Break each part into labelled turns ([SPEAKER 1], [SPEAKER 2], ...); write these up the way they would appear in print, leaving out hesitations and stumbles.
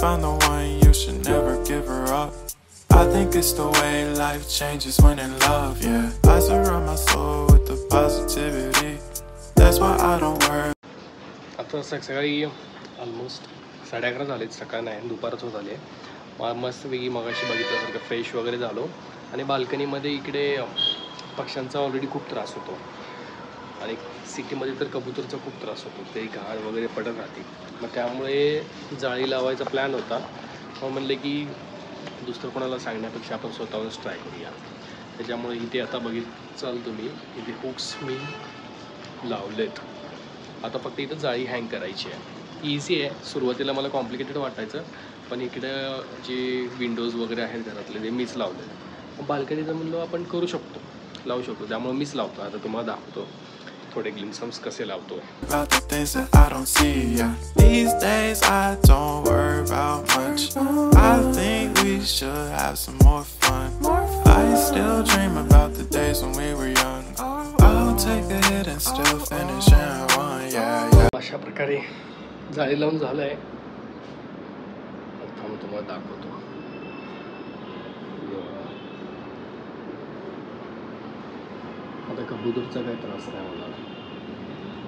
[SPEAKER 1] found the one, you should never give her up. I think it's the way life changes when in love, yeah. I surround my soul with the positivity. That's why I don't worry.
[SPEAKER 2] आता सकाळी almost 11:30 झालेत. सकाळ नाही, दुपारच होत आली आहे. मस्तपैकी मगाशी बघितल्यासारखं फ्रेश वगैरे झालो आणि बाल्कनीमध्ये इकडे पक्ष्यांचा ऑलरेडी खूप त्रास होतो आणि सिटीमध्ये तर कबूतरचा खूप त्रास होतो. ते घाण वगैरे पडत राहते. मग त्यामुळे जाळी लावायचा प्लॅन होता. मग म्हणलं की दुसरं कोणाला सांगण्यापेक्षा आपण स्वतःहूनच ट्राय करूया. त्याच्यामुळे इथे आता चाल तुम्ही इथे हुक्स मी लावलेत. आता फक्त इथं जाळी हँग करायची आहे. इझी आहे. सुरुवातीला मला कॉम्प्लिकेटेड वाटायचं, पण इकडं जे विंडोज वगैरे आहेत घरातले ते मीच लावले. मग बाल्कनीचं म्हणलो आपण करू शकतो, लावू शकतो. त्यामुळे मीच लावतो. आता तुम्हाला दाखवतो थोडे ग्लिम्सम्स कसे लावतो.
[SPEAKER 1] About the things that I don't see, yeah. These days I don't worry about much. I think we should have some more fun. I still dream about the days when we were young. I'll take a hit and still finish in one, yeah, yeah.
[SPEAKER 2] अशा प्रकारे जाळी लावून झालं आहे. थांब तुम्हाला दाखवतो. आता कबूतरचा काय त्रास नाही मला.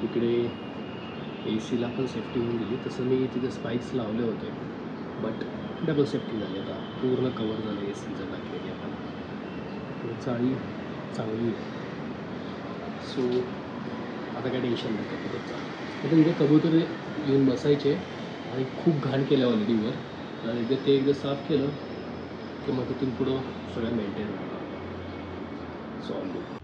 [SPEAKER 2] इकडे AC ला पण सेफ्टी होऊन गेली. तसं मी तिथे स्पाईक्स लावले होते, बट डबल सेफ्टी झाली. आता पूर्ण कवर झालं AC जर टाकलेली आपण. जाळी चांगली आहे. सो आता काय टेन्शन नाही कबूतरचा. आता इथे कबूतर येऊन बसायचे आणि खूप घाण केलं ऑलरेडी वर, आणि ते एकदा साफ केलं की मग तिथून पुढं सगळं मेंटेन होणार. So all good.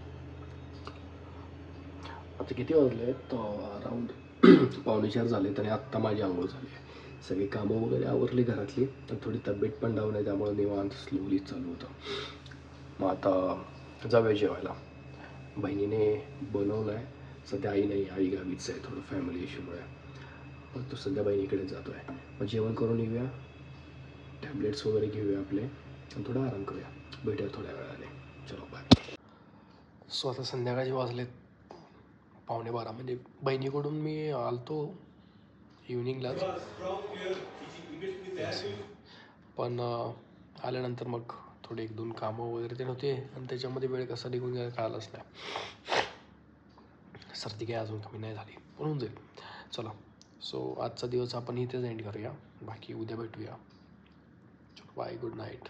[SPEAKER 2] आता किती वाजले आहेत? अराऊंड 3:45 झालेत आणि आत्ता माझी आंघोळ झाली आहे. सगळी कामं वगैरे आवरली घरातली, आणि थोडी तब्येत पण डाऊन आहे, त्यामुळे निवांत स्लोली चालू होतं. मग आता जाऊया जेवायला. बहिणीने बनवलं आहे. सध्या आई नाही, आई गावीच आहे थोडं फॅमिली इश्यूमुळे. मग तो सध्या बहिणीकडेच जातो आहे. मग जेवण करून येऊया, टॅबलेट्स वगैरे घेऊया आपले, आणि थोडा आराम करूया. भेटूया थोड्या वेळाने. चलो बाय. सो आता संध्याकाळचे वाजलेत 11:15. म्हणजे बहिणीकडून मी आलतो इव्हिनिंगलाच, पण आल्यानंतर मग थोडे 1-2 कामं वगैरे ते नव्हते, आणि त्याच्यामध्ये वेळ कसा निघून गेला कळालंच नाही. सर्दी काय अजून कमी नाही झाली, पण होऊन जाईल. चला, सो आजचा दिवस आपण इथेच एंड करूया. बाकी उद्या भेटूया. चलो बाय, गुड नाईट.